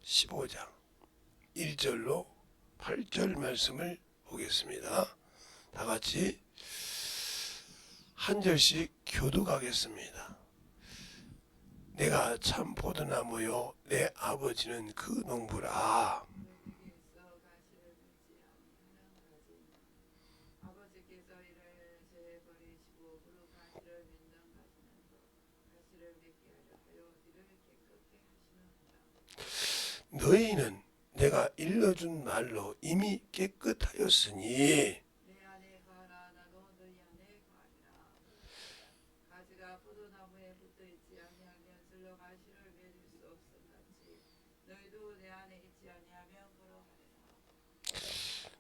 15장 1절로 8절 말씀을 보겠습니다. 다 같이 한 절씩 교독하겠습니다. 내가 참 포도나무요 내 아버지는 그 농부라. 너희는 내가 일러준 말로 이미 깨끗하였으니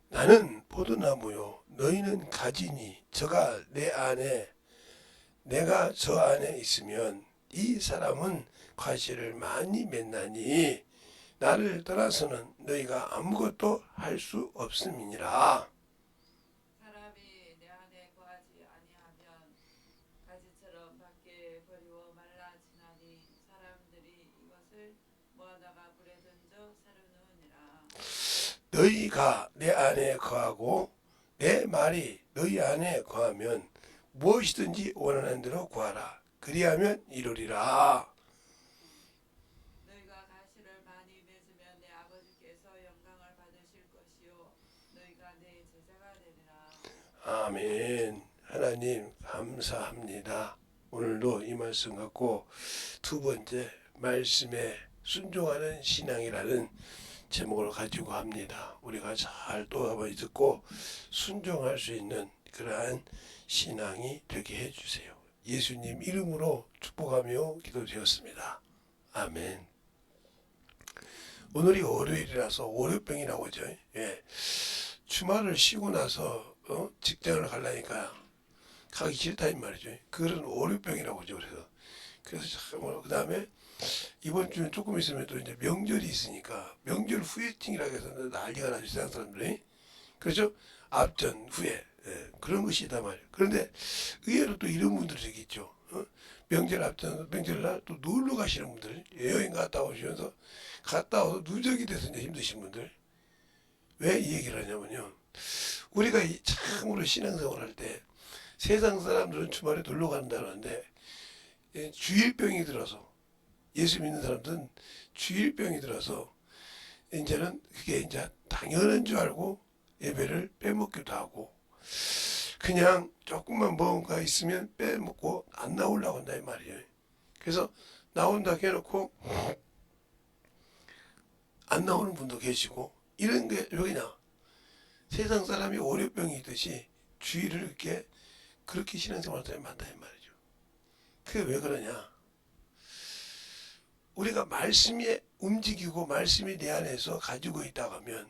나는 포도나무요 너희는 가지니 저가 내 안에 내가 저 안에 있으면 이 사람은 과실을 많이 맺나니 나를 떠나서는 너희가 아무것도 할 수 없음이니라. 사람이 내 안에 거하지 아니하면 가지처럼 밖에 버리고 말라지나니 사람들이 이것을 모아다가 불에 던져 사려놓으니라. 너희가 내 안에 거하고 내 말이 너희 안에 거하면 무엇이든지 원하는 대로 구하라. 그리하면 이루리라. 너희가 가시를 많이 맺으면 내 아버지께서 영광을 받으실 것이요 너희가 내 제자가 되리라. 아멘. 하나님 감사합니다. 오늘도 이 말씀 갖고 두 번째 말씀에 순종하는 신앙이라는 제목을 가지고 합니다. 우리가 잘 또 한번 듣고 순종할 수 있는 그러한 신앙이 되게 해주세요. 예수님 이름으로 축복하며 기도드렸습니다. 아멘. 오늘이 월요일이라서 월요병이라고 하죠. 예. 주말을 쉬고 나서 직장을 가려니까 가기 싫다 이 말이죠. 그거는 월요병이라고 하죠. 그래서 참 그다음에 이번 주는 조금 있으면 또 이제 명절이 있으니까 명절 후유증이라고 해서 난리가 나죠. 세상 사람들이. 그렇죠? 앞전 후에 그런 것이 있단 말이에요. 그런데 의외로 또 이런 분들이 되게 있죠. 명절 앞전 명절날 또 놀러 가시는 분들, 여행 갔다 오시면서 갔다 와서 누적이 돼서 이제 힘드신 분들. 왜 이 얘기를 하냐면요. 우리가 참으로 신앙생활 할 때 세상 사람들은 주말에 놀러 간다는데 주일병이 들어서 예수 믿는 사람들은 주일병이 들어서 이제는 그게 이제 당연한 줄 알고 예배를 빼먹기도 하고 그냥 조금만 뭔가 있으면 빼먹고 안 나오려고 한다 이 말이에요. 그래서 나온다 해놓고 안 나오는 분도 계시고 이런 게 여기냐 세상 사람이 월요병이 있듯이 주일을 이렇게 그렇게 신앙생활하는 사람이 많다 이 말이죠. 그게 왜 그러냐? 우리가 말씀이 움직이고 말씀이 내 안에서 가지고 있다고 하면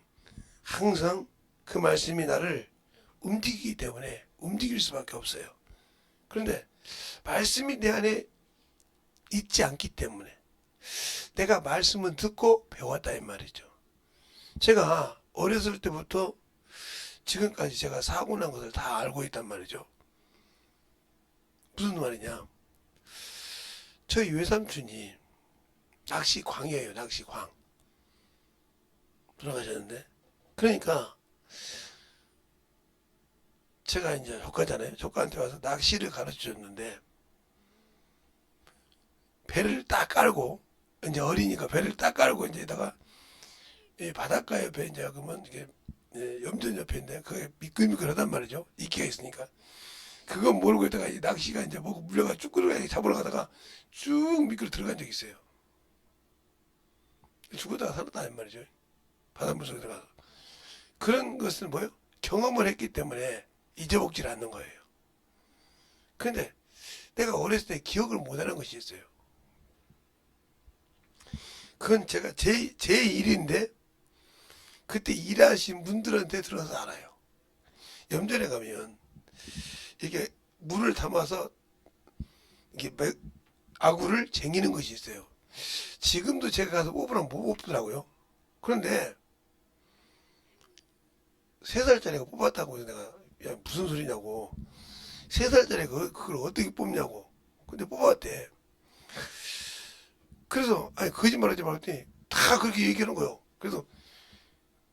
항상 그 말씀이 나를 움직이기 때문에 움직일 수밖에 없어요. 그런데 말씀이 내 안에 있지 않기 때문에 내가 말씀은 듣고 배웠다 이 말이죠. 제가 어렸을 때부터 지금까지 제가 사고 난 것을 다 알고 있단 말이죠. 무슨 말이냐? 저희 외삼촌이 낚시광이에요. 낚시광. 돌아가셨는데 그러니까 제가 이제 조카잖아요. 조카한테 와서 낚시를 가르쳐줬는데 배를 딱 깔고 이제 어리니까 배를 딱 깔고 이제다가 바닷가 옆에 이제 그러면 이게 염전 옆에인데 그게 미끌미끌하단 말이죠. 이끼가 있으니까 그거 모르고 있다가 이 낚시가 이제 뭐고 물려가 쭉 끌어가 잡으러 가다가 쭉 미끄러 들어간 적이 있어요. 죽었다가 살았다 이 말이죠. 바닷물 속에 들어가서 그런 것은 뭐예요? 경험을 했기 때문에 잊어먹질 않는 거예요. 그런데 내가 어렸을 때 기억을 못하는 것이 있어요. 그건 제가 제 일인데 그때 일하신 분들한테 들어서 알아요. 염전에 가면 이게 물을 담아서 이게 아구를 쟁이는 것이 있어요. 지금도 제가 가서 뽑으라면 못 뽑더라고요. 그런데 3살짜리가 뽑았다고 해서 내가 야 무슨 소리냐고 3살짜리가 그걸 어떻게 뽑냐고 근데 뽑았대. 그래서 아니 거짓말하지 말았더니 다 다 그렇게 얘기하는 거예요. 그래서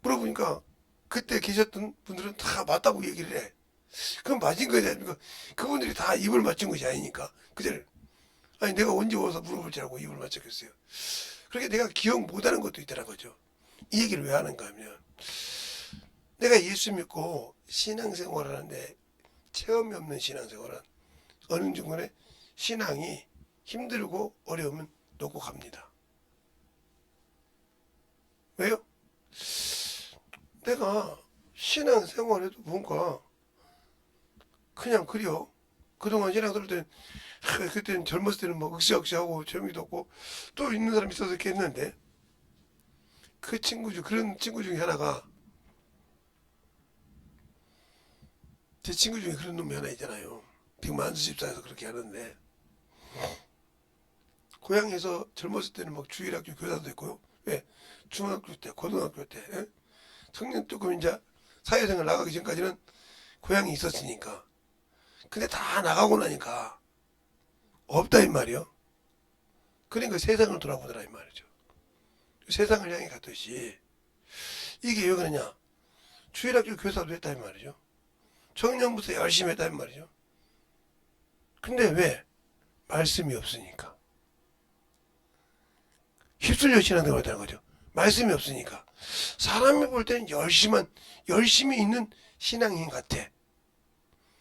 물어보니까 그때 계셨던 분들은 다 맞다고 얘기를 해. 그럼 맞은 거지 아닙니까? 그분들이 다 입을 맞춘 것이 아니니까. 그들 아니 내가 언제 와서 물어볼 줄 알고 입을 맞췄겠어요. 그렇게 내가 기억 못하는 것도 있다는 거죠. 이 얘기를 왜 하는가 하면 내가 예수 믿고 신앙생활을 하는데 체험이 없는 신앙생활은 어느 중간에 신앙이 힘들고 어려우면 놓고 갑니다. 왜요? 내가 신앙생활에도 뭔가 그냥 그려. 그동안 신앙생활 때는 그때는 젊었을 때는 막 으쌰으쌰하고 재미도 없고 또 있는 사람이 있어서 이렇게 했는데 그 친구 중 그런 친구 중에 하나가 제 친구 중에 그런 놈이 하나 있잖아요. 빅만수 집사에서 그렇게 하는데 고향에서 젊었을 때는 막 주일학교 교사도 했고요. 왜? 중학교 때, 고등학교 때, 예? 청년 조금 이제 사회생활 나가기 전까지는 고향이 있었으니까. 근데 다 나가고 나니까 없다 이 말이요. 그러니까 세상을 돌아보더라 이 말이죠. 세상을 향해 갔듯이 이게 왜 그러냐? 주일학교 교사도 했다 이 말이죠. 청년부터 열심히 했다 이 말이죠. 근데 왜? 말씀이 없으니까. 휩쓸려 지나는 거라는 거죠. 말씀이 없으니까. 사람이 볼 때는 열심히 있는 신앙인 같아.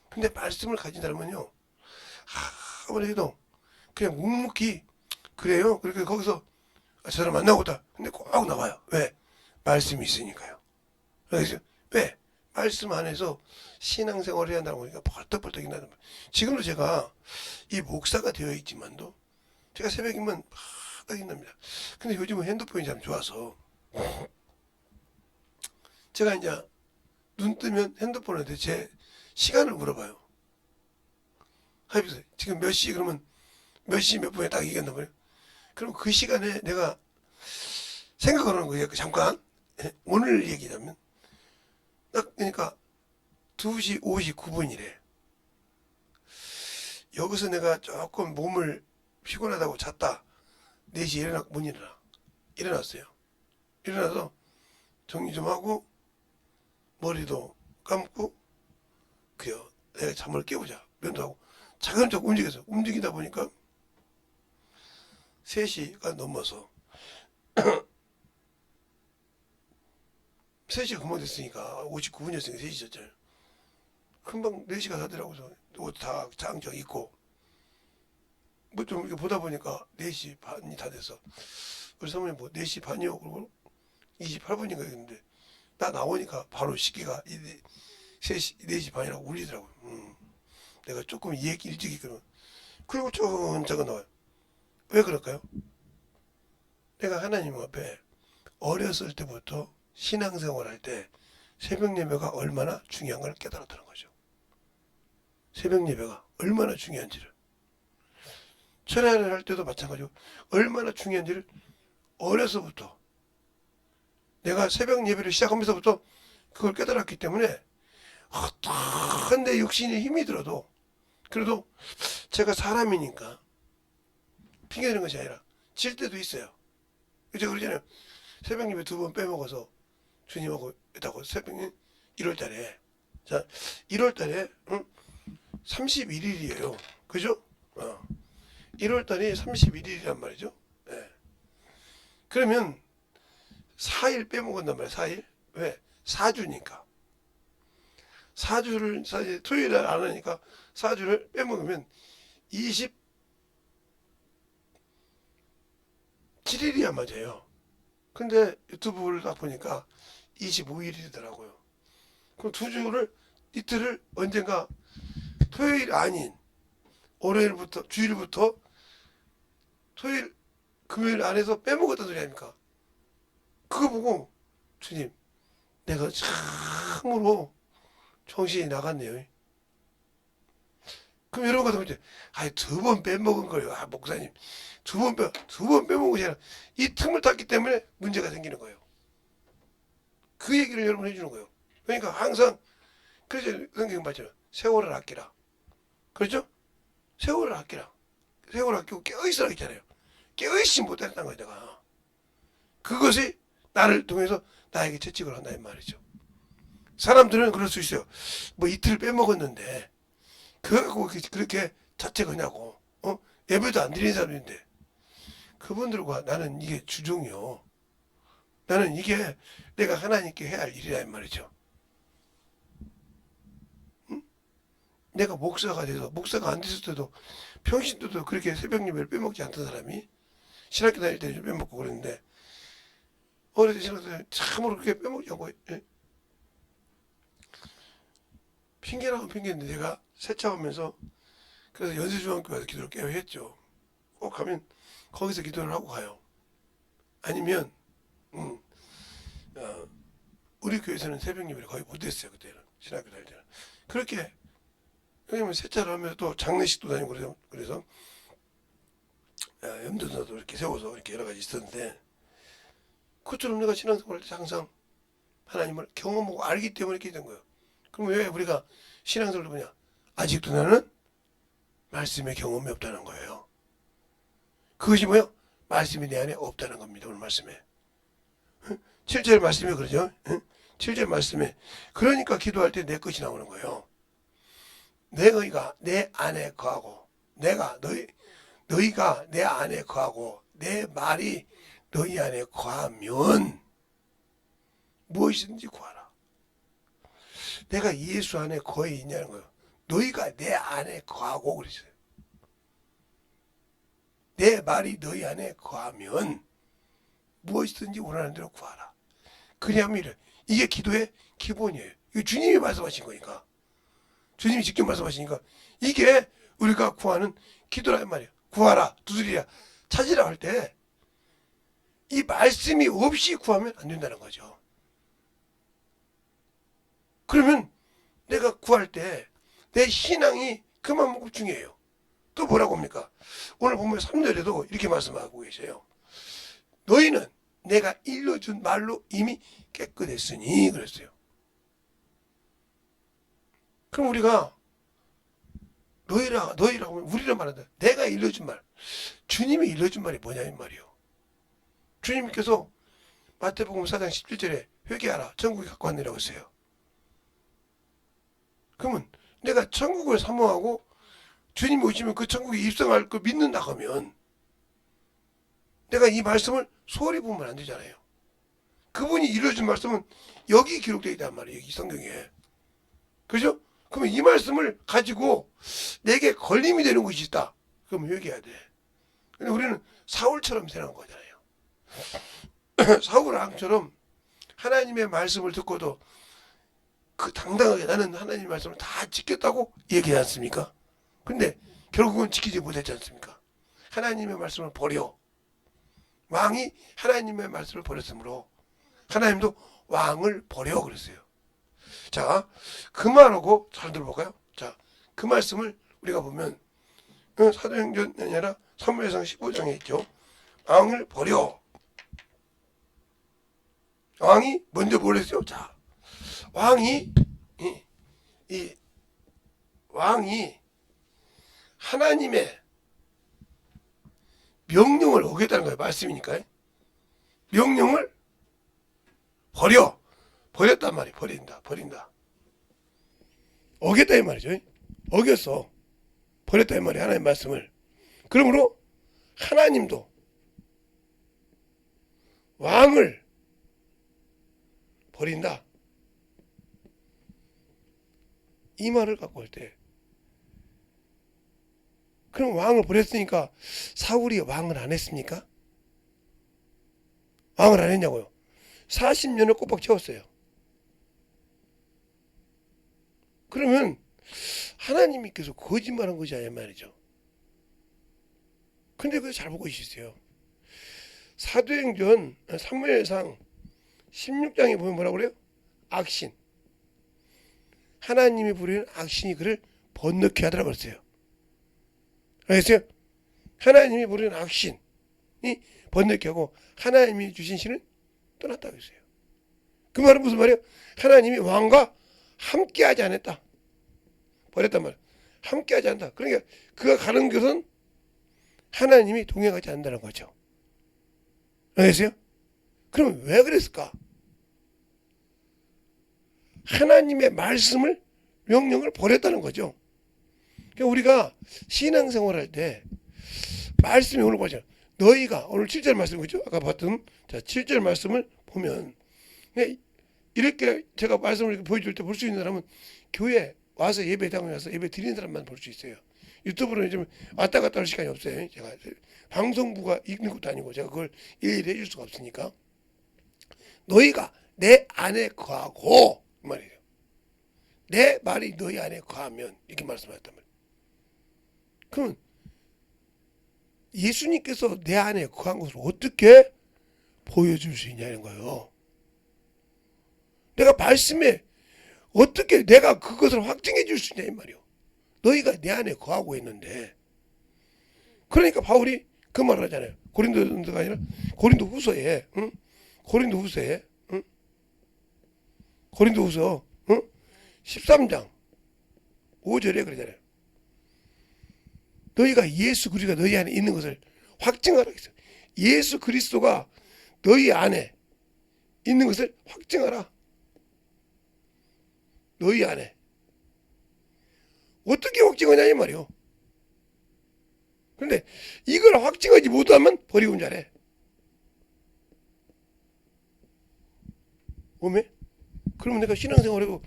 근데 말씀을 가진 사람은요, 아무래도 그냥 묵묵히, 그래요? 그렇게 거기서 저 사람 만나고다. 근데 꼭 나와요. 왜? 말씀이 있으니까요. 그래서 왜? 말씀 안에서 신앙생활을 해야 한다고 하니까 벌떡벌떡 일어나는 거예요. 지금도 제가 이 목사가 되어 있지만도 제가 새벽이면 딱 일어납니다. 근데 요즘은 핸드폰이 참 좋아서 제가 이제 눈 뜨면 핸드폰한테 제 시간을 물어봐요. 하이브스 지금 몇 시 그러면 몇 시 몇 분에 딱 얘기한단 말이에요. 그럼 그 시간에 내가 생각을 하는 거예요. 잠깐 오늘 얘기자면 딱 그러니까 2시 59분이래. 여기서 내가 조금 몸을 피곤하다고 잤다. 4시에 못 일어났어요. 일어나서 정리 좀 하고 머리도 감고 그요. 내가 잠을 깨우자. 면도하고 차근차근 움직여서 움직이다 보니까 3시가 넘어서 3시가 금방 됐으니까 59분이었으니까 3시였잖아요. 금방 4시가 다더라고요. 옷 다 장정 입고 뭐 좀 이렇게 보다 보니까 4시 반이 다 돼서 우리 사모님 뭐 4시 반이요? 그러고 28분인가 했는데 나 나오니까 바로 시계가 3시, 4시 반이라고 울리더라고요. 내가 조금 일찍 있거든. 그리고 천천히 나와요. 왜 그럴까요? 내가 하나님 앞에 어렸을 때부터 신앙생활 할 때 새벽 예배가 얼마나 중요한 걸 깨달았다는 거죠. 새벽 예배가 얼마나 중요한지를. 철야를 할 때도 마찬가지고 얼마나 중요한지를 어려서부터 내가 새벽 예배를 시작하면서부터 그걸 깨달았기 때문에 어떤 내 육신에 힘이 들어도 그래도 제가 사람이니까 핑계대는 것이 아니라 질 때도 있어요. 제가 그러잖아요. 새벽 예배 2번 빼먹어서 주님하고 있다고 새벽 1월달에 자 1월달에 31일이에요. 그죠? 1월달이 31일이란 말이죠. 네. 그러면 4일 빼먹었단 말이에요. 4일. 왜? 4주니까. 4주를 사실 토요일날 안 하니까 4주를 빼먹으면 27일이야 맞아요. 근데 유튜브를 딱 보니까 25일이더라고요. 그럼 2주를 이틀을 언젠가 토요일 아닌 월요일부터 주일부터 토요일 금요일 안에서 빼먹었단 소리 아닙니까? 그거 보고 주님 내가 참으로 정신이 나갔네요. 그럼 여러분 같은 경우에 아이 2번 빼먹은 거예요. 아 목사님 2번 빼먹은 것이 아니라 이 틈을 탔기 때문에 문제가 생기는 거예요. 그 얘기를 여러분 해주는 거예요. 그러니까 항상 그래서 성경 맞잖아요. 세월을 아끼라. 그렇죠? 세월을 아끼라. 세월을 아끼고 깨어있으라 했잖아요. 깨어있지 못했다는 거예요. 내가. 그것이 나를 통해서 나에게 채찍을 한다 이 말이죠. 사람들은 그럴 수 있어요. 뭐 이틀 빼먹었는데 그거 갖고 그렇게 자책하냐고. 예배도 안 드리는 사람인데. 그분들과 나는 이게 주종이요. 나는 이게 내가 하나님께 해야 할 일이라 이 말이죠. 내가 목사가 돼서 목사가 안 됐을 때도 평신 때도 그렇게 새벽 예배를 빼먹지 않던 사람이 신학교 다닐 때 빼먹고 그랬는데 어릴 때 신학교 다닐 때 참으로 그렇게 빼먹지 않고 핑계라고 핑계인데 내가 세차하면서 그래서 연세중앙교 가서 기도를 깨어 했죠. 꼭 가면 거기서 기도를 하고 가요. 아니면 우리 교회에서는 새벽 예배를 거의 못했어요. 그때는 신학교 다닐 때는 그렇게 왜냐면 세차를 하면서 또 장례식도 다니고 그래서 염전사도 이렇게 세워서 이렇게 여러 가지 있었는데 그처럼 내가 신앙생활 할 때 항상 하나님을 경험하고 알기 때문에 이렇게 된 거예요. 그럼 왜 우리가 신앙생활을 보냐? 아직도 나는 말씀의 경험이 없다는 거예요. 그것이 뭐예요? 말씀이 내 안에 없다는 겁니다. 오늘 말씀에 7절 말씀에 그러죠. 7절 말씀에 그러니까 기도할 때 내 것이 나오는 거예요. 너희가 내 안에 거하고 내가 너희가 내 안에 거하고 내 말이 너희 안에 거하면 무엇이든지 구하라. 내가 예수 안에 거해 있냐는 거예요. 너희가 내 안에 거하고 그랬어요. 내 말이 너희 안에 거하면 무엇이든지 원하는 대로 구하라. 그냐면 이게 기도의 기본이에요. 이거 주님이 말씀하신 거니까. 주님이 직접 말씀하시니까 이게 우리가 구하는 기도란 말이에요. 구하라, 두드리라, 찾으라 할 때 이 말씀이 없이 구하면 안 된다는 거죠. 그러면 내가 구할 때 내 신앙이 그만큼 중요해요. 또 뭐라고 합니까? 오늘 보면 3절에도 이렇게 말씀하고 계세요. 너희는 내가 일러준 말로 이미 깨끗했으니 그랬어요. 그럼 우리가 너희라고 하면 우리란 말한다. 내가 일러준 말. 주님이 일러준 말이 뭐냐는 말이요. 주님께서 마태복음 4장 17절에 회개하라. 천국이 갖고 왔느라고 했어요. 그러면 내가 천국을 사모하고 주님이 오시면 그 천국에 입성할 거 믿는다 하면 내가 이 말씀을 소홀히 보면 안 되잖아요. 그분이 이루어진 말씀은 여기 기록되어 있단 말이에요. 이 성경에. 그죠? 그러면 이 말씀을 가지고 내게 걸림이 되는 것이 있다. 그럼 회개해야 돼. 근데 우리는 사울처럼 생각한 거잖아요. 사울 왕처럼 하나님의 말씀을 듣고도 그 당당하게 나는 하나님의 말씀을 다 지켰다고 얘기하지 않습니까? 근데 결국은 지키지 못했지 않습니까? 하나님의 말씀을 버려. 왕이 하나님의 말씀을 버렸으므로 하나님도 왕을 버려 그랬어요. 자, 그 말하고 잘 들어볼까요? 자, 그 말씀을 우리가 보면 사도행전이 아니라 사무엘상 15장에 있죠. 왕을 버려. 왕이 먼저 뭘 했어요? 자, 왕이 하나님의 명령을 어겼다는 거예요. 말씀이니까. 명령을 버렸단 말이에요. 버린다. 어겼다 이 말이죠. 어겼어. 버렸다 이 말이에요. 하나님의 말씀을. 그러므로 하나님도 왕을 버린다. 이 말을 갖고 할 때 그럼 왕을 버렸으니까 사울이 왕을 안 했습니까? 왕을 안 했냐고요. 40년을 꼬박 채웠어요. 그러면 하나님께서 거짓말한 거지 아니야 말이죠. 근데 그거 잘 보고 있으세요. 사도행전 사무엘상 16장에 보면 뭐라고 그래요? 악신. 하나님이 부리는 악신이 그를 번뇌케 하더라고 그랬어요. 알겠어요? 하나님이 부리는 악신이 번뇌케 하고 하나님이 주신 신은 떠났다고 했어요. 그 말은 무슨 말이에요? 하나님이 왕과 함께하지 않았다. 버렸단 말이에요. 함께하지 않는다. 그러니까 그가 가는 것은 하나님이 동행하지 않는다는 거죠. 알겠어요? 그럼 왜 그랬을까? 하나님의 말씀을 명령을 버렸다는 거죠. 그러니까 우리가 신앙생활할 때 말씀이 오는 거죠. 너희가 오늘 7절 말씀이죠. 아까 봤던 자 7절 말씀을 보면 이렇게 제가 말씀을 이렇게 보여줄 때 볼 수 있는 사람은 교회 와서 예배당에 와서 예배 드리는 사람만 볼 수 있어요. 유튜브로는 좀 왔다 갔다 할 시간이 없어요. 제가 방송부가 있는 것도 아니고 제가 그걸 일일이 해줄 수가 없으니까 너희가 내 안에 거하고 이 말이에요. 내 말이 너희 안에 거하면 이렇게 말씀하셨단 말이에요. 그러면 예수님께서 내 안에 거한 것을 어떻게 보여줄 수 있냐는 거예요. 내가 말씀에 어떻게 내가 그것을 확증해 줄 수 있냐 이 말이요. 너희가 내 안에 거하고 있는데 그러니까 바울이 그 말을 하잖아요. 고린도가 아니라 고린도 후서에 응? 고린도 후서에 응? 고린도 후서 응? 13장 5절에 그러잖아요. 너희가 예수 그리스도가 너희 안에 있는 것을 확증하라 했어요. 예수 그리스도가 너희 안에 있는 것을 확증하라. 너희 안에 어떻게 확증하냐 이 말이요. 그런데 이걸 확증하지 못하면 버리고 자래. 오메? 그러면 내가 신앙생활하고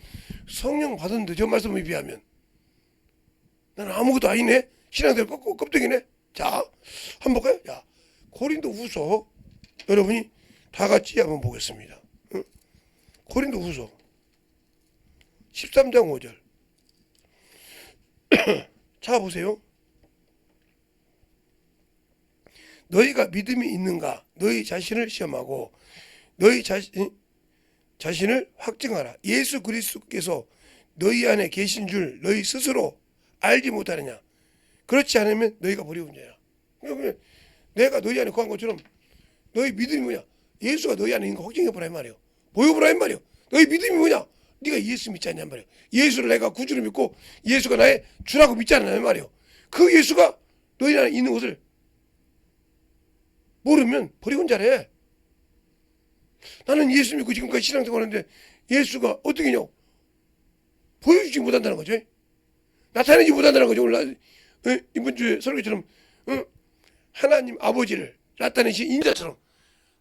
성령 받았는데 저 말씀에 비하면 나는 아무것도 아니네. 신앙생활 껍데기네. 자, 한번 볼까요? 자, 고린도 후서 여러분이 다 같이 한번 보겠습니다. 응? 고린도 후서 13장 5절 자 보세요. 너희가 믿음이 있는가 너희 자신을 시험하고 너희 자신을 확증하라. 예수 그리스도께서 너희 안에 계신 줄 너희 스스로 알지 못하느냐. 그렇지 않으면 너희가 버리고 자라. 내가 너희 안에 거한 것처럼 너희 믿음이 뭐냐. 예수가 너희 안에 있는 거 확증해보라 이 말이에요. 보여보라 이 말이에요. 너희 믿음이 뭐냐. 네가 예수 믿지 않냐 말이에요. 예수를 내가 구주로 믿고 예수가 나의 주라고 믿지 않냐 말이에요. 그 예수가 너희 안에 있는 것을 모르면 버리고 자래. 나는 예수 믿고 지금까지 신앙생활하는데 예수가 어떻게 냐고 보여주지 못한다는 거죠. 나타내지 못한다는 거죠. 오늘 이번 주에 설교처럼 하나님 아버지를 나타내신 인자처럼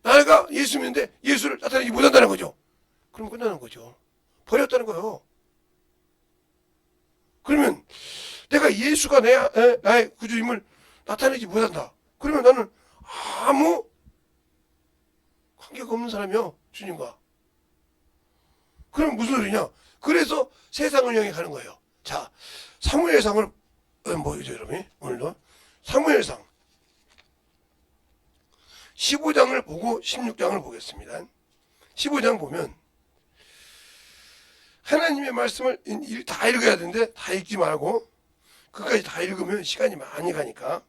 내가 예수 믿는데 예수를 나타내지 못한다는 거죠. 그럼 끝나는 거죠. 버렸다는 거예요. 그러면 내가 예수가 나의 구주임을 나타내지 못한다. 그러면 나는 아무 관계가 없는 사람이요. 주님과. 그럼 무슨 소리냐. 그래서 세상을 향해 가는 거예요. 자, 사무엘상을 뭐죠 여러분이 오늘도 사무엘상 15장을 보고 16장을 보겠습니다. 15장 보면 하나님의 말씀을 다 읽어야 되는데 다 읽지 말고 그까지 다 읽으면 시간이 많이 가니까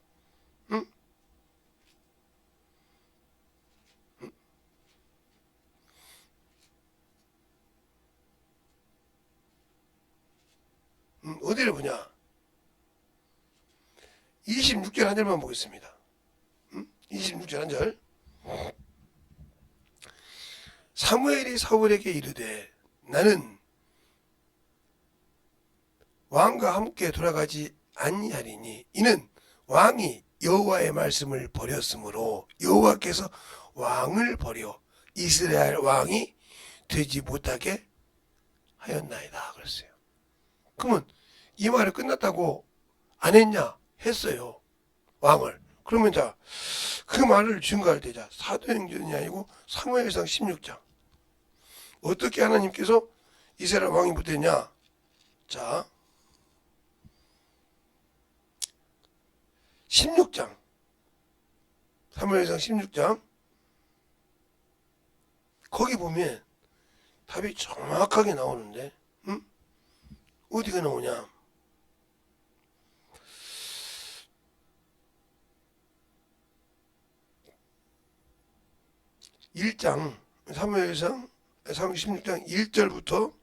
어디를 보냐 26절 한 절만 보겠습니다. 26절 한 절. 사무엘이 사울에게 이르되 나는 왕과 함께 돌아가지 아니하리니 이는 왕이 여호와의 말씀을 버렸으므로 여호와께서 왕을 버려 이스라엘 왕이 되지 못하게 하였나이다 그랬어요. 그러면 이 말이 끝났다고 안 했냐? 했어요. 왕을. 그러면 자, 그 말을 증거할 때 자, 사도행전이 아니고 사무엘상 16장. 어떻게 하나님께서 이스라엘 왕이 못했냐? 자, 16장. 사무엘상 16장. 거기 보면 답이 정확하게 나오는데, 어디가 나오냐? 1장 사무엘상 16장 1절부터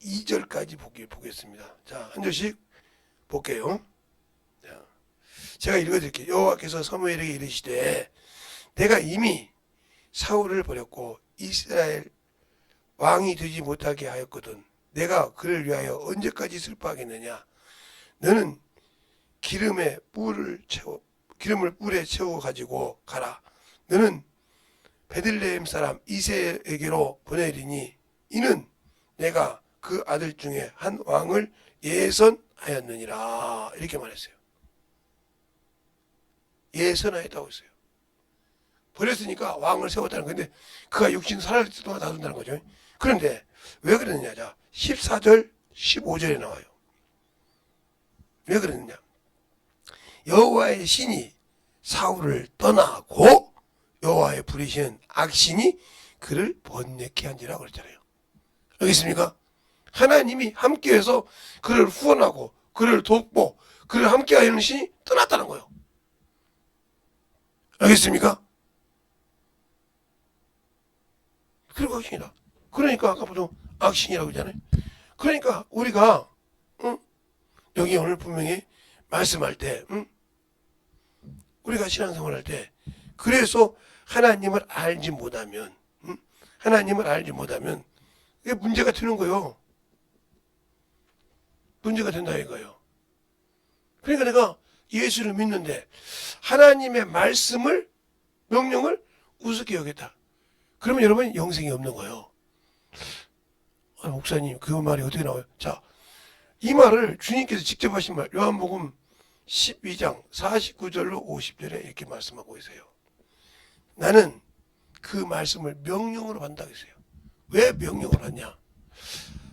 2절까지 보겠습니다. 자, 한 절씩 볼게요. 자, 제가 읽어드릴게요. 여호와께서 사무엘에게 이르시되 내가 이미 사울을 버렸고 이스라엘 왕이 되지 못하게 하였거든. 내가 그를 위하여 언제까지 슬퍼하겠느냐. 너는 기름을 뿔에 채워 가지고 가라. 너는 베들레헴 사람 이새에게로 보내리니 이는 내가 그 아들 중에 한 왕을 예선하였느니라. 이렇게 말했어요. 예선하였다고 했어요. 버렸으니까 왕을 세웠다는 건데 그가 육신 살아있을 동안 놔둔다는 거죠. 그런데 왜 그러느냐. 자, 14절 15절에 나와요. 왜 그러느냐. 여호와의 신이 사울을 떠나고 여호와의 부리시는 악신이 그를 번뇌케 한지라 그랬잖아요. 알겠습니까? 하나님이 함께해서 그를 후원하고 그를 돕고 그를 함께하는 신이 떠났다는 거예요. 알겠습니까? 그리고 악신이다. 그러니까 아까 보통 악신이라고 했잖아요. 그러니까 우리가 여기 오늘 분명히 말씀할 때 우리가 신앙생활할 때 그래서 하나님을 알지 못하면 이게 문제가 되는 거예요. 문제가 된다 이거예요. 그러니까 내가 예수를 믿는데 하나님의 말씀을 명령을 우습게 여겼다. 그러면 여러분 영생이 없는 거예요. 목사님 그 말이 어떻게 나와요? 자, 이 말을 주님께서 직접 하신 말 요한복음 12장 49절로 50절에 이렇게 말씀하고 있어요. 나는 그 말씀을 명령으로 받는다고 했어요. 왜 명령으로 받냐?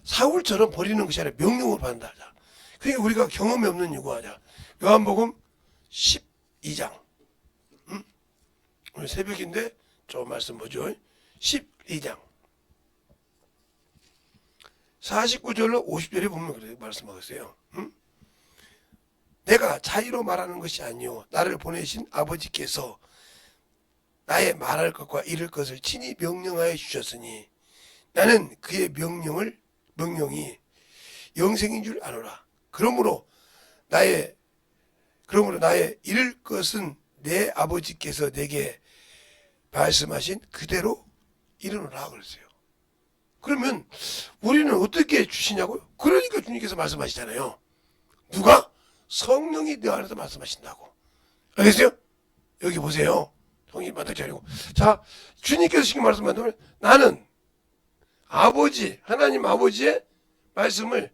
사울처럼 버리는 것이 아니라 명령으로 받는다. 그러니까 우리가 경험이 없는 이유가 요한복음 12장 오늘 새벽인데 좀 말씀 보죠. 12장 49절로 50절에 보면 그렇게 말씀하고 있어요. 내가 자의로 말하는 것이 아니요 나를 보내신 아버지께서 나의 말할 것과 이를 것을 친히 명령하여 주셨으니 나는 그의 명령이 영생인 줄 아노라. 그러므로 나의 이를 것은 내 아버지께서 내게 말씀하신 그대로 이르노라 그랬어요. 그러면 우리는 어떻게 주시냐고요? 그러니까 주님께서 말씀하시잖아요. 누가? 성령이 내 안에서 말씀하신다고. 알겠어요? 여기 보세요. 성령이 만들자리고. 자, 주님께서 지금 말씀하시면 나는 하나님 아버지의 말씀을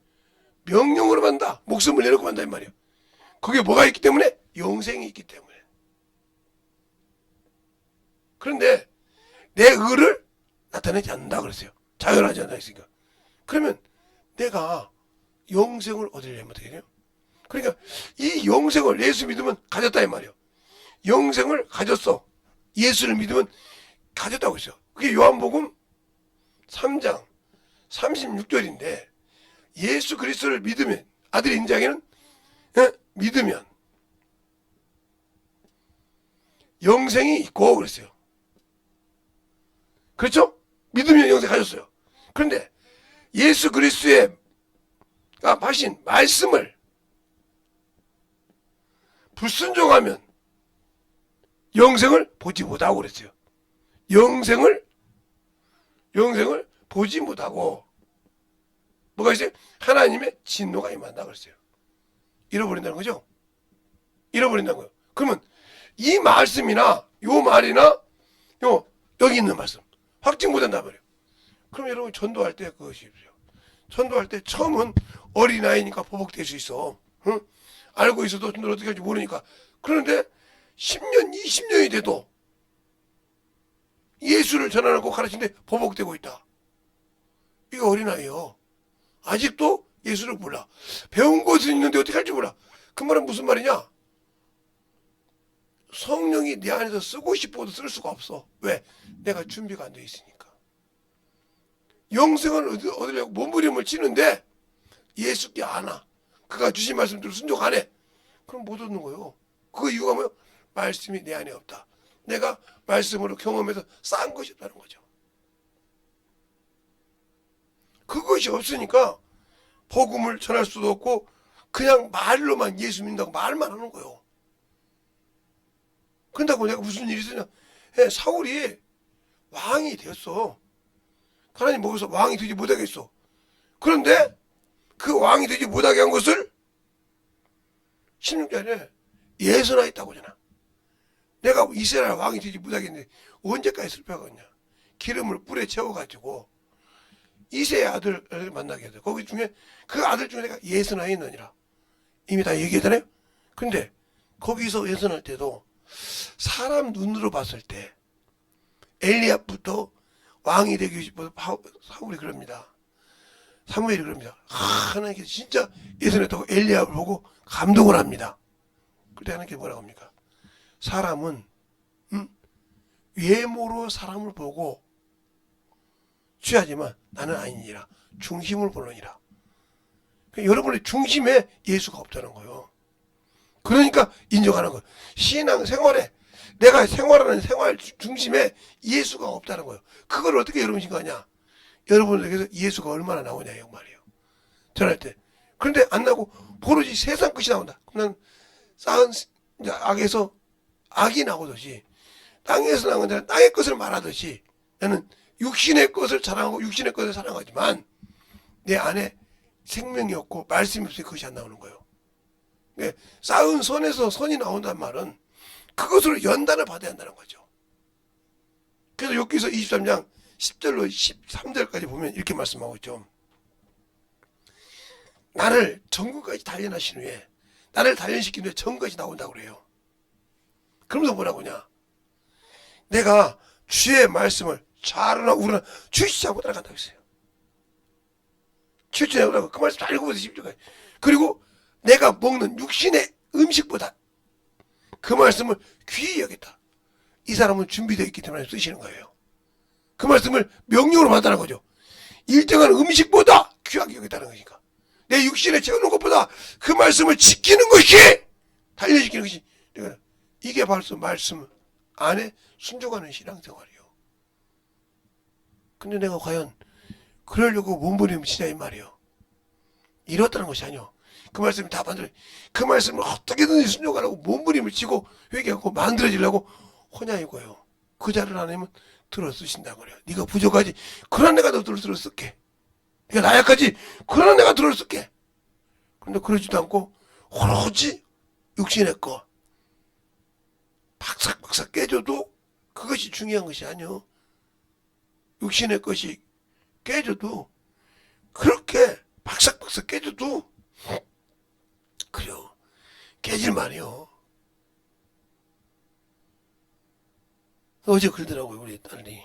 명령으로 받는다. 목숨을 내놓고 받는다 이 말이에요. 그게 뭐가 있기 때문에? 영생이 있기 때문에. 그런데 내 의를 나타내지 않는다 그랬어요. 자연하지 않다 했으니까. 그러면 내가 영생을 얻으려면 어떻게 해요? 그러니까 이 영생을 예수 믿으면 가졌다 이 말이에요. 영생을 가졌어. 예수를 믿으면 가졌다고 했어요. 그게 요한복음 3장 36절인데 예수 그리스도를 믿으면 아들의 인자에게는 믿으면 영생이 있고 그랬어요. 그렇죠? 믿으면 영생 가졌어요. 그런데 예수 그리스도가 하신 말씀을 불순종하면 영생을 보지 못하고 그랬어요. 영생을 보지 못하고 뭐가 있어요? 하나님의 진노가 임한다 그랬어요. 잃어버린다는 거죠. 잃어버린다는 거예요. 그러면 이 말씀이나 요 말이나 여기 있는 말씀 확증 못한단 말이에요. 그럼 여러분 전도할 때 그것이 있어요. 전도할 때 처음은 어린아이니까 보복될 수 있어. 응? 알고 있어도 전도를 어떻게 할지 모르니까. 그런데 10년, 20년이 돼도 예수를 전하고 가르치는데 보복되고 있다. 이거 어린아이요. 아직도 예수를 몰라. 배운 것은 있는데 어떻게 할지 몰라. 그 말은 무슨 말이냐? 성령이 내 안에서 쓰고 싶어도 쓸 수가 없어. 왜? 내가 준비가 안 돼 있으니까. 영생을 얻으려고 몸부림을 치는데 예수께 안 와. 그가 주신 말씀대로 순종 안 해. 그럼 못 얻는 거예요. 그 이유가 뭐예요? 말씀이 내 안에 없다. 내가 말씀으로 경험해서 쌓은 것이 없다는 거죠. 그것이 없으니까 복음을 전할 수도 없고 그냥 말로만 예수 믿는다고 말만 하는 거예요. 그런다고 내가 무슨 일이 있으냐? 예, 사울이 왕이 됐어. 하나님 먹어서 왕이 되지 못하겠어. 그런데 그 왕이 되지 못하게 한 것을 16절에 예선하였다고 하잖아. 내가 이스라엘 왕이 되지 못하겠는데 언제까지 슬퍼하겠냐. 기름을 뿔에 채워가지고 이세의 아들을 만나게 돼. 거기 중에 그 아들 중에 내가 예선하였느니라. 이미 다 얘기했잖아요. 근데 거기서 예선할 때도 사람 눈으로 봤을 때 엘리압부터 왕이 되기 싶어서 사울이 그럽니다. 사무엘이 그럽니다. 하나님께서 진짜 예선했다고 엘리압을 보고 감동을 합니다. 그때 하나님께서 뭐라고 합니까? 사람은 외모로 사람을 보고 취하지만 나는 아니니라. 중심을 보느니라. 여러분의 중심에 예수가 없다는 거예요. 그러니까 인정하는 거예요. 신앙생활에 내가 생활하는 생활 중심에 예수가 없다는 거예요. 그걸 어떻게 여러분 생각하냐? 여러분에게서 예수가 얼마나 나오냐 이 말이에요. 전할 때. 그런데 안 나오고 보르지 세상 끝이 나온다. 그럼 난 쌓은 악에서 악이 나오듯이 땅에서 나온 자는 땅의 것을 말하듯이 나는 육신의 것을 자랑하고 육신의 것을 사랑하지만 내 안에 생명이 없고 말씀이 없으니 그것이 안 나오는 거예요. 그러니까 쌓은 선에서 선이 나온다는 말은 그것으로 연단을 받아야 한다는 거죠. 그래서 여기서 23장 10절로 13절까지 보면 이렇게 말씀하고 있죠. 나를 전국까지 단련하신 후에 나를 단련시킨 후에 전국까지 나온다고 그래요. 그러면서 뭐라고 하냐. 내가 주의 말씀을 잘하나 우러나 주시지 않고 따라간다고 했어요. 주시지 않고 그 말씀 잘 읽어보세요. 10절까지. 그리고 내가 먹는 육신의 음식보다 그 말씀을 귀히 여겼다. 이 사람은 준비되어 있기 때문에 쓰시는 거예요. 그 말씀을 명령으로 받다는 거죠. 일정한 음식보다 귀하게 여겼다는 것이니까. 내 육신에 채우는 것보다 그 말씀을 지키는 것이 단련시키는 것이 이게 바로 말씀 안에 순종하는 신앙생활이에요. 근데 내가 과연 그러려고 몸부림을 치냐 이 말이에요. 이렇다는 것이 아니요. 그 말씀이 다 만들어. 그 말씀을 어떻게든지 순종하려고 몸부림을 치고 회개하고 만들어지려고 호냐 이거예요. 그 자를 하나님은 들어 쓰신다고 그래요. 네가 부족하지. 그러나 내가 너 들어 쓸게. 네가 나약하지. 그러나 내가 들어 쓸게. 그런데 그러지도 않고 오로지 육신의 거 박삭박삭 깨져도 그것이 중요한 것이 아니요. 육신의 것이 깨져도 그렇게 박삭박삭 깨져도 그래요. 깨질만해요. 어제 그러더라고요. 우리 딸이.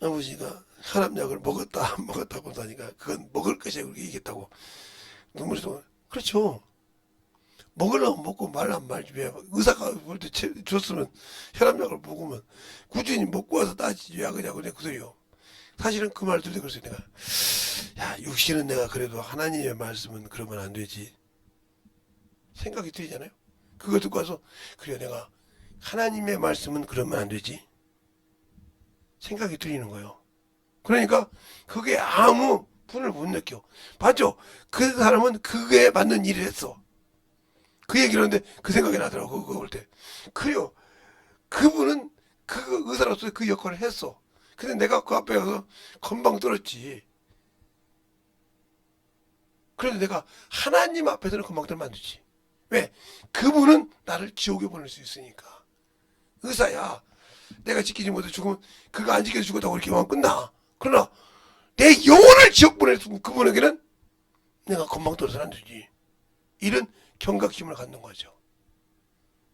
아버지가 혈압약을 먹었다 안 먹었다고 하니까 그건 먹을 것이야 그렇게 얘기했다고. 눈물이 또 그렇죠. 먹으려면 먹고 말라면 말지 왜 의사가 볼 때 줬으면 혈압약을 먹으면 꾸준히 먹고 와서 따지지 왜 그냥 그래 그 소리요. 사실은 그 말 들을 때 그랬어요. 내가 야 육신은 내가 그래도 하나님의 말씀은 그러면 안 되지 생각이 들잖아요. 그거 듣고 와서 그래 내가 하나님의 말씀은 그러면 안 되지 생각이 들리는 거예요. 그러니까 그게 아무 분을 못 느껴. 맞죠? 그 사람은 그게 맞는 일을 했어. 그 얘기를 하는데 그 생각이 나더라고. 그거 볼 때. 그래요. 그분은 그 의사로서 그 역할을 했어. 근데 내가 그 앞에 가서 건방 떨었지. 그런데 내가 하나님 앞에서는 건방 떨면 안 되지. 왜? 그분은 나를 지옥에 보낼 수 있으니까. 의사야. 내가 지키지 못해 죽으면 그거 안 지켜서 죽었다고 이렇게 하면 끝나. 그러나 내 영혼을 지옥 보냈으면 그분에게는 내가 건방 떨어서는 안 되지. 이런 경각심을 갖는 거죠.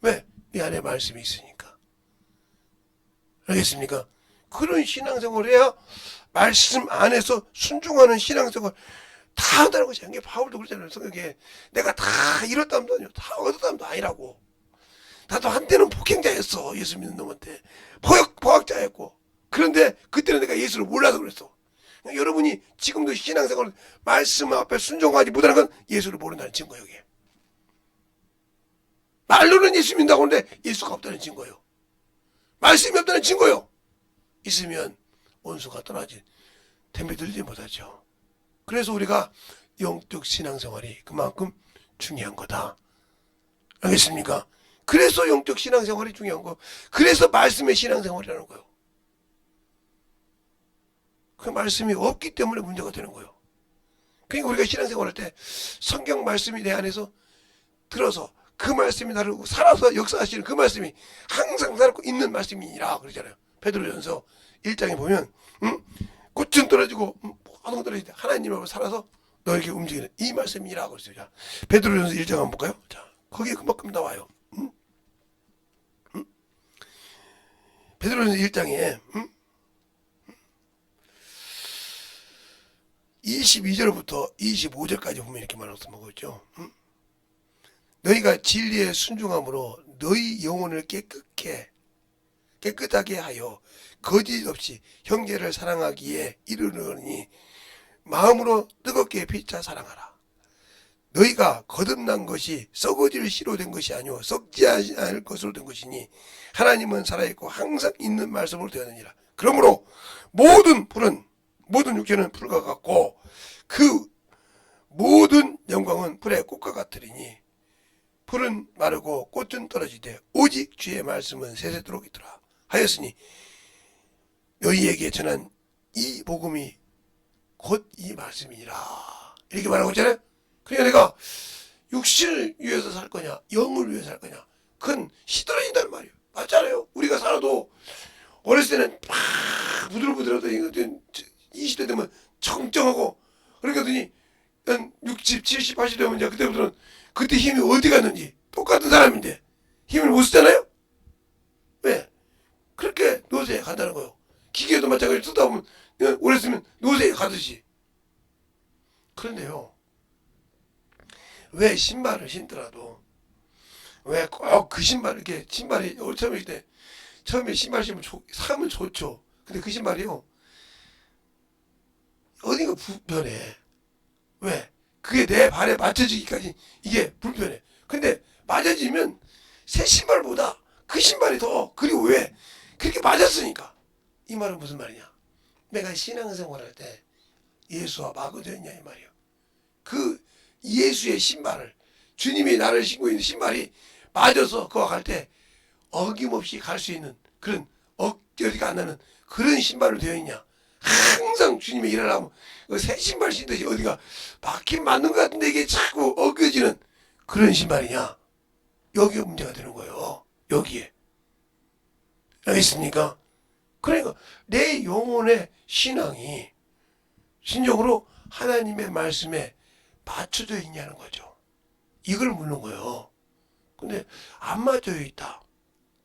왜? 내 안에 말씀이 있으니까. 알겠습니까? 그런 신앙생활을 해야 말씀 안에서 순종하는 신앙생활 다 한다는 것이 아니에요. 바울도 그러잖아요. 성경에 내가 다 이뤘다면도 아니요. 다 얻었다면도 아니라고. 나도 한때는 폭행자였어. 예수 믿는 놈한테. 포악자였고. 그런데 그때는 내가 예수를 몰라서 그랬어. 여러분이 지금도 신앙생활 말씀 앞에 순종하지 못하는 건 예수를 모른다는 증거예요. 이게. 말로는 예수 믿는다고 하는데 예수가 없다는 증거예요. 말씀이 없다는 증거예요. 있으면 원수가 떠나지 덤벼들지 못하죠. 그래서 우리가 영적 신앙생활이 그만큼 중요한 거다. 알겠습니까? 그래서 영적 신앙생활이 중요한 거예요. 그래서 말씀의 신앙생활이라는 거예요. 그 말씀이 없기 때문에 문제가 되는 거예요. 그러니까 우리가 신앙생활할 때 성경 말씀이 내 안에서 들어서 그 말씀이 나를 살아서 역사하시는 그 말씀이 항상 살고 있는 말씀이니라 그러잖아요. 베드로전서 1장에 보면 꽃은 떨어지고 모든 떨어질 때 하나님으로 살아서 너에게 움직이는 이 말씀이라 그랬어요. 자, 베드로전서 1장 한번 볼까요? 자, 거기에 그만큼 나와요. 베드로전서 1장에 22절부터 25절까지 보면 이렇게 말하고 먹었죠. 너희가 진리에 순종함으로 너희 영혼을 깨끗하게 하여 거짓 없이 형제를 사랑하기에 이르르니 마음으로 뜨겁게 피차 사랑하라. 너희가 거듭난 것이 썩어질 씨로 된 것이 아니오 썩지 않을 것으로 된 것이니 하나님은 살아있고 항상 있는 말씀으로 되었느니라. 그러므로 모든 육체는 풀과 같고 그 모든 영광은 풀의 꽃과 같으리니 풀은 마르고 꽃은 떨어지되 오직 주의 말씀은 세세토록 있더라 하였으니 너희에게 전한 이 복음이 곧 이 말씀이니라. 이렇게 말하고 있잖아요. 그러니까 내가 육신을 위해서 살 거냐 영을 위해서 살 거냐 그건 시들어진다는 말이에요. 맞잖아요. 우리가 살아도 어렸을 때는 막 부들부들하더니 이 시대 되면 청정하고 그러더니 한 60, 70, 80 되면 이제 그때부터는 그때 힘이 어디 갔는지 똑같은 사람인데 힘을 못 쓰잖아요. 왜? 그렇게 노쇠에 간다는 거예요. 기계도 마찬가지로 쓰다 보면 오래 쓰면 노쇠에 가듯이. 그런데요, 왜 신발을 신더라도 왜 꼭 그 신발을 이렇게 신발이 처음에 신발 신으면 사면 좋죠. 근데 그 신발이요 어디가 불편해. 왜? 그게 내 발에 맞춰지기까지 이게 불편해. 근데 맞아지면 새 신발보다 그 신발이 더 그리고 왜? 그렇게 맞았으니까. 이 말은 무슨 말이냐? 내가 신앙생활할 때 예수와 마구 되었냐 이 말이에요. 그 예수의 신발을 주님이 나를 신고 있는 신발이 맞아서 그와 갈 때 어김없이 갈 수 있는 그런 어디가 안 나는 그런 신발로 되어 있냐? 항상 주님의 일을 하면 새 신발 신듯이 어디가 맞긴 맞는 것 같은데 이게 자꾸 어겨지는 그런 신발이냐? 여기가 문제가 되는 거예요. 여기에. 알겠습니까? 그러니까 내 영혼의 신앙이 진정으로 하나님의 말씀에 맞춰져 있냐는 거죠. 이걸 묻는 거예요. 근데 안 맞춰져 있다.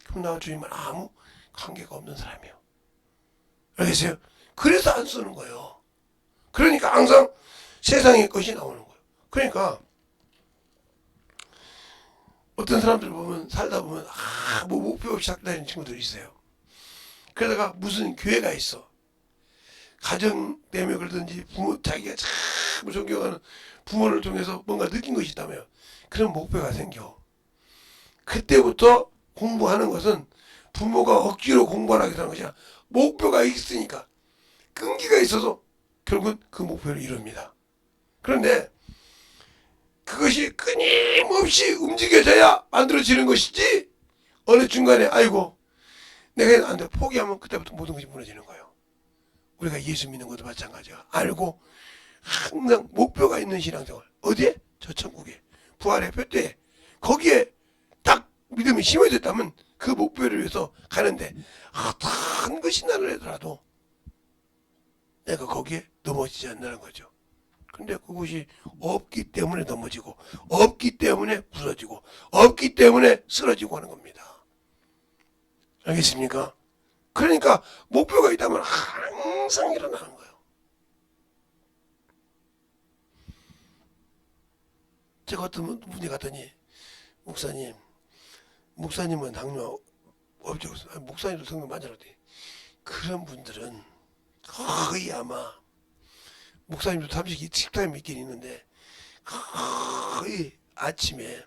그럼 나와 주님은 아무 관계가 없는 사람이에요. 알겠어요? 그래서 안 쓰는 거예요. 그러니까 항상 세상의 것이 나오는 거예요. 그러니까 어떤 사람들 보면 살다 보면 뭐 목표 없이 살고 다니는 친구들이 있어요. 그러다가 무슨 교회가 있어. 가정 때문에 그러든지 부모 자기가 참 존경하는 부모를 통해서 뭔가 느낀 것이 있다며 그런 목표가 생겨. 그때부터 공부하는 것은 부모가 억지로 공부하라고 하는 것이 아니라 목표가 있으니까 끈기가 있어서 결국은 그 목표를 이룹니다. 그런데 그것이 끊임없이 움직여져야 만들어지는 것이지 어느 중간에 아이고 내가 안 돼 포기하면 그때부터 모든 것이 무너지는 거예요. 우리가 예수 믿는 것도 마찬가지야. 알고 항상 목표가 있는 신앙생활 어디에? 저 천국에 부활의 표대에 거기에 딱 믿음이 심어졌다면 그 목표를 위해서 가는데 어떤 것이 나를 하더라도 내가 거기에 넘어지지 않는다는 거죠. 근데 그것이 없기 때문에 넘어지고 없기 때문에 부서지고 없기 때문에 쓰러지고 하는 겁니다. 알겠습니까? 그러니까 목표가 있다면 항상 일어나는 거예요. 제가 어떤 분이 갔더니 목사님은 당뇨 없죠. 목사님도 성경 많이 알았더니 그런 분들은 거의 아마 목사님도 잠시 식탐이 있긴 있는데 거의 아침에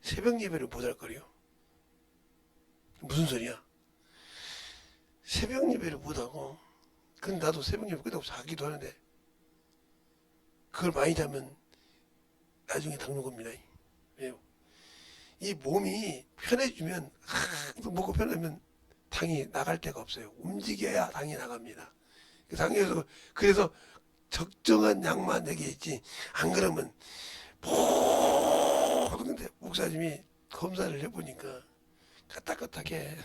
새벽 예배를 못할 거래요. 무슨 소리야? 새벽 예배를 못하고 근데 나도 새벽 예배 끝나고 자기도 하는데 그걸 많이 자면 나중에 당뇨 겁니다. 왜요? 이 몸이 편해지면 먹고 편하면 당이 나갈 데가 없어요. 움직여야 당이 나갑니다. 당에서 그래서 적정한 양만 내겠지. 안 그러면 근데 목사님이 검사를 해보니까 까딱까딱해.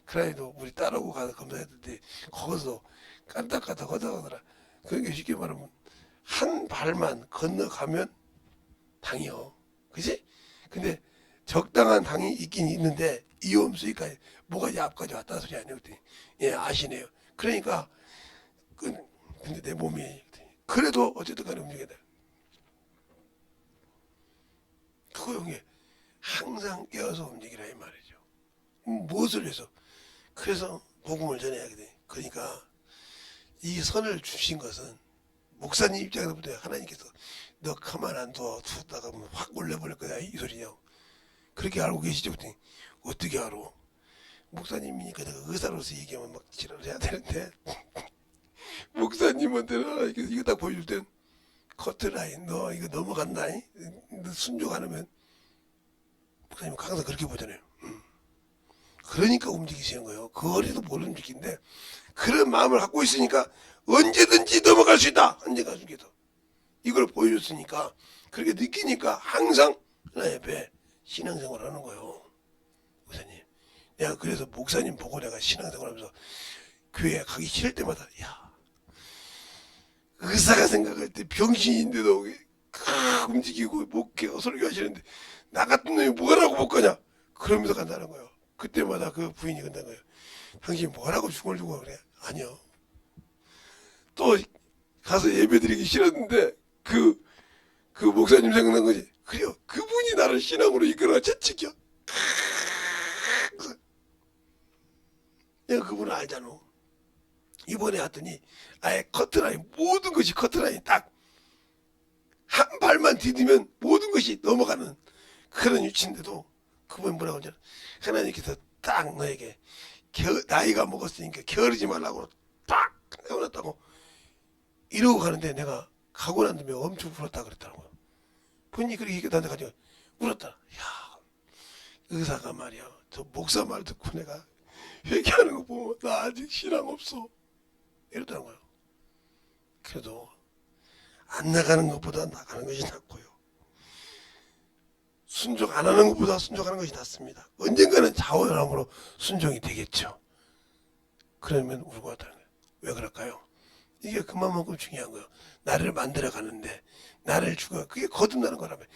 그래도 우리 딸하고 가서 검사했는데 거기서 까딱까딱 하더라. 그러니까 쉽게 말하면 한 발만 건너가면 당이요. 그지? 근데 적당한 당이 있긴 있는데 이염수니까 뭐가 앞까지 왔다 소리 아니에요. 예, 아시네요. 그러니까 근데 내 몸이 그래도 어쨌든 간에 움직여야 돼. 그거 형님 항상 깨어서 움직이라 이 말이죠. 무엇을 해서 그래서 복음을 전해야 돼. 그러니까 이 선을 주신 것은 목사님 입장에서부터 하나님께서 너 가만 안 두다가 확 올려버릴 거야 이 소리냐. 그렇게 알고 계시죠? 그랬더니 어떻게 알아? 목사님이니까 내가 의사로서 얘기하면 막 지랄을 해야 되는데 목사님한테는 하나님께서 이거 딱 보여줄 땐 커트라인 너 이거 넘어간다. 너 순종 안 하면 목사님 항상 그렇게 보잖아요. 그러니까 움직이시는 거예요. 그 어리도 못 움직이는데 그런 마음을 갖고 있으니까 언제든지 넘어갈 수 있다. 언제가 중에서 이걸 보여줬으니까 그렇게 느끼니까 항상 하나님 앞에 신앙생활을 하는 거예요. 목사님 내가 그래서 목사님 보고 내가 신앙생활하면서 교회 가기 싫을 때마다 야 의사가 생각할 때 병신인데도 움직이고 목회가 설교하시는데 나 같은 놈이 뭐라고 못 가냐 그러면서 간다는 거예요. 그때마다 그 부인이 간다는 거예요. 당신 뭐라고 중얼중얼 그래? 아니요. 또 가서 예배드리기 싫었는데 그 목사님 생각난 거지. 그래요. 그분이 나를 신앙으로 이끌어 채찍이야. 내가 그분을 알잖아. 이번에 왔더니 아예 커트라인 모든 것이 커트라인 딱 한 발만 디디면 모든 것이 넘어가는 그런 위치인데도 그분 뭐라고 하잖아. 하나님께서 딱 너에게 나이가 먹었으니까 게으르지 말라고 딱 해놨다고 이러고 가는데 내가 가고 난 다음에 엄청 울었다 그랬다는 거야. 본인이 그렇게 얘기하는데 가지고 울었다. 야 의사가 말이야 저 목사 말 듣고 내가 회개하는 거 보면 나 아직 신앙 없어 이러더라는 거예요. 그래도 안 나가는 것보다 나가는 것이 낫고요. 순종 안 하는 것보다 순종하는 것이 낫습니다. 언젠가는 자원함으로 순종이 되겠죠. 그러면 울고 왔다는 거예요. 왜 그럴까요? 이게 그만큼 중요한 거예요. 나를 만들어 가는데 나를 죽어 그게 거듭나는 거라면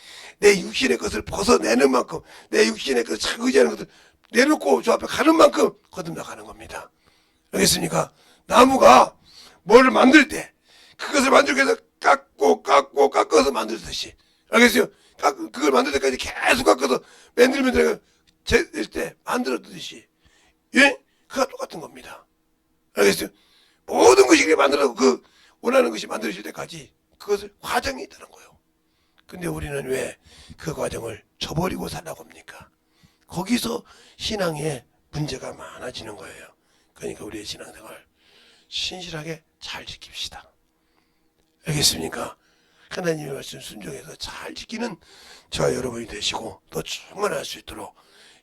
내 육신의 것을 벗어내는 만큼 내 육신의 것을 자꾸 의지하는 것을 내놓고 저 앞에 가는 만큼 거듭나가는 겁니다. 알겠습니까? 나무가 뭐를 만들 때 그것을 만들기 위해서 깎아서 만들듯이 알겠어요? 그걸 만들 때까지 계속 깎아서 맨들맨들 때 만들었듯이 예? 그가 똑같은 겁니다. 알겠어요? 모든 것이 만들어서 그 원하는 것이 만들어질 때까지 그것을 과정이 있다는 거예요. 근데 우리는 왜 그 과정을 저버리고 살라고 합니까? 거기서 신앙에 문제가 많아지는 거예요. 그러니까 우리의 신앙생활 신실하게 잘 지킵시다. 알겠습니까? 하나님의 말씀 순종해서 잘 지키는 저와 여러분이 되시고 또 충만할 수 있도록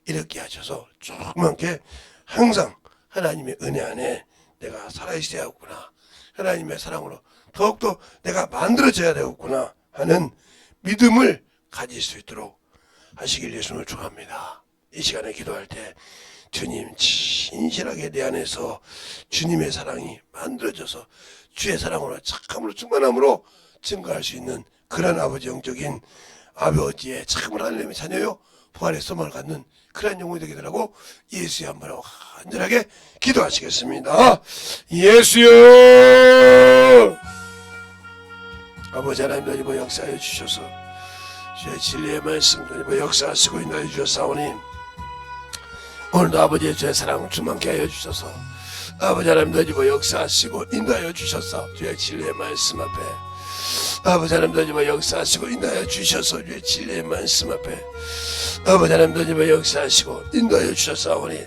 이렇게 하셔서 충만하게 항상 하나님의 은혜 안에 내가 살아있어야 하구나. 하나님의 사랑으로 더욱더 내가 만들어져야 되겠구나 하는 믿음을 가질 수 있도록 하시길 예수님을 축원합니다. 이 시간에 기도할 때 주님 진실하게 내 안에서 주님의 사랑이 만들어져서 주의 사랑으로 착함으로 충만함으로 증거할 수 있는 그런 아버지 영적인 아버지의 참으로 하나님의 자녀요 부활의 소망을 갖는 그런 영혼이 되기더라고 예수의 한번하고 간절하게 기도하시겠습니다. 예수여 아버지 하나님 이번 역사해 주셔서 주의 진리의 말씀 이번 역사하시고 인도해 주셨사오니 오늘도 아버지의 주의 사랑을 충만케 하여 주셔서 아버지 하나님도 이번 역사하시고 인도하여 주셔서 주의 진리의 말씀 앞에 아버지 하나님도 이번 역사하시고 인도하여 주셔서 주의 진리의 말씀 앞에 아버지 하나님도 이번 역사하시고 인도하여 주셨사오니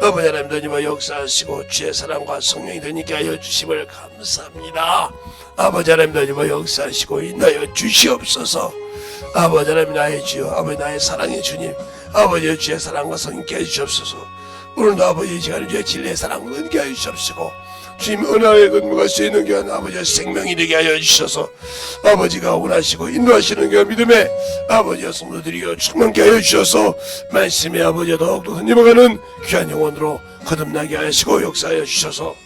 아버지 하나님도 이번 역사하시고 주의 사랑과 성령이 되니까 하여 주심을 감사합니다. 아버지 하나님도 이번 역사하시고 인도하여 주시옵소서. 아버지 하나님 나의 주여, 아버지 나의 사랑의 주님, 아버지의 주의 사랑과 성인께 해주시옵소서. 오늘도 아버지 이 시간에 주의 진리의 사랑으로 은게 하여 주시옵시고, 주님 은혜에 건너갈 수 있는 교한 아버지의 생명이 되게 하여 주셔서 아버지가 원하시고 인도하시는 교한 믿음의 아버지의 성도들이여 충만케 하여 주셔서 말씀의 아버지와 더욱더 흔들어가는 귀한 영혼으로 거듭나게 하시고 역사하여 주셔서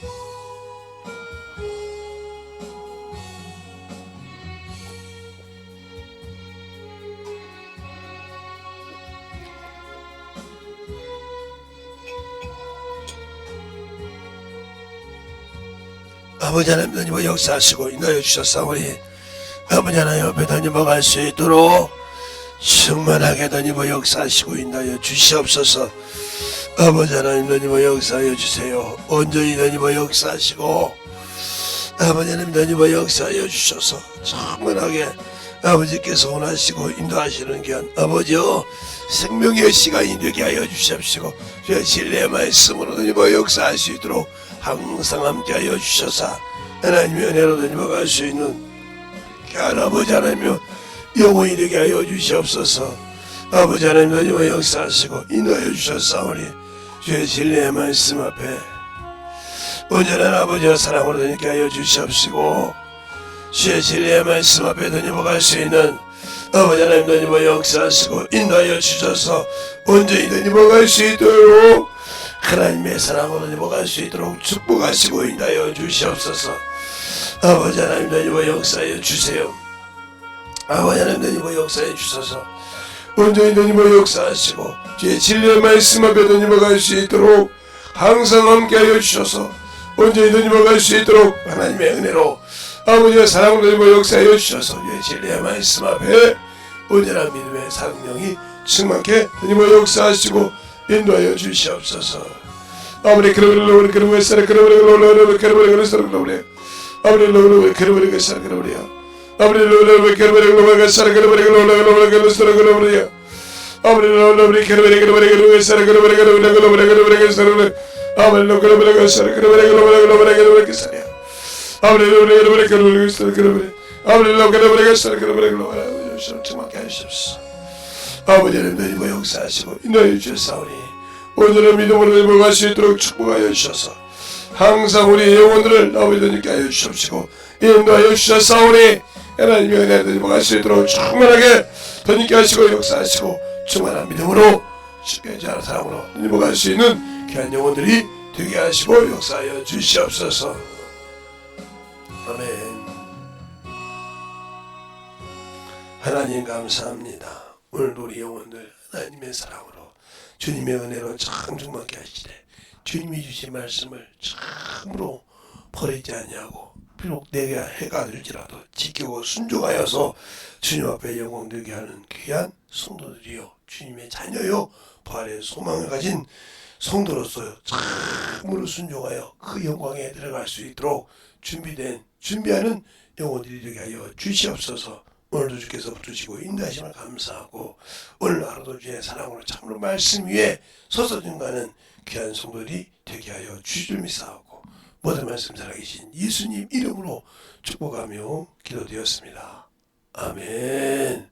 아버지 하나님 더님과 역사하시고 인도하여 주셨사오니 아버지 하나님 옆에 더님과 갈 수 있도록 충만하게 더님과 역사하시고 인도하여 주시옵소서. 아버지 하나님 더님과 역사하여 주세요. 온전히 더님과 역사하시고 아버지 하나님 더님과 역사하여 주셔서 충만하게 아버지께서 원하시고 인도하시는 귀한 아버지여 생명의 시간이 되게 하여 주십시오. 주의 진리의 말씀으로 더님과 역사할 수 있도록 항상 함께하여 주셔서 하나님의 은혜로 더님과 갈 수 있는 귀한 아버지 하나님의 영원히 되게 하여 주시옵소서. 아버지 하나님 더님과 역사하시고 인도하여 주셨사오니 주의 진리의 말씀 앞에 온전한 아버지와 사랑으로 더님께 하여 주시옵시고 주의 진리의 말씀 앞에 더님과 갈 수 있는 아버지 하나님 더님과 역사하시고 인도하여 주셔서 온전히 더님과 갈 수 있도록 하나님의 사랑으로 더님과 갈 수 있도록 축복하시고 인도하여 주시옵소서. 아버지 하나님 더님과 역사하여 주세요. 아버지 하나님 더님과 역사해 주셔서 온전히 더님과 역사하시고 주의 진리의 말씀 앞에 더님과 갈 수 있도록 항상 함께하여 주셔서 온전히 더님과 갈 수 있도록 하나님의 은혜로 아버지의 사랑으로 더님과 역사하여 주셔서 주의 진리의 말씀 앞에 온전한 믿음의 성령이 충만케 더님과 역사하시고 인도하여 주시옵소서. 아버지 그러므로 그러므로 살아 그러므로 그러므로 살아 그러므로 아버지 그러므로 그러므로 살아 그러므로 아버지 그러므로 그러므로 살아 그러므로 살아 그러므로 아버지 그러므로 그러므로 살아 그러므로 살아 그러므로 아버지 그러므로 살아 그러므로 살아 아버지 그러므로 살아 그러므로 아버지 그러므로 살아 그러므로 충만케 하시옵소서. 아버지 하나님 역사하시고 인도하여 주셨사오니 오늘은 믿음으로 넘어갈 수 있도록 축복하여 주셔서 항상 우리 영혼들을 아버지님께 하여 주십시오. 인도하여 주셨사오니 하나님의 은혜로 넘어갈 수 있도록 충만하게 더님께 하시고 역사하시고 충만한 믿음으로 쉽게 자는 사랑으로 넘어갈 수 있는 귀한 영혼들이 되게 하시고 역사하여 주시옵소서. 아멘. 하나님 감사합니다. 오늘도 우리 영혼들 하나님의 사랑으로 주님의 은혜로 참 충만케 하시되 주님이 주신 말씀을 참으로 버리지 아니하고 비록 내가 해가 될지라도 지키고 순종하여서 주님 앞에 영광 되게 하는 귀한 성도들이요 주님의 자녀요 부활의 소망을 가진 성도로서 참으로 순종하여 그 영광에 들어갈 수 있도록 준비하는 영혼들이 되게 하여 주시옵소서. 오늘도 주께서 붙으시고 인도하심을 감사하고 오늘 하루도 주의 사랑으로 참으로 말씀 위에 서서 증거하는 귀한 성도들이 되게 하여 주실 믿사오고 모든 말씀 살아계신 예수님 이름으로 축복하며 기도되었습니다. 아멘.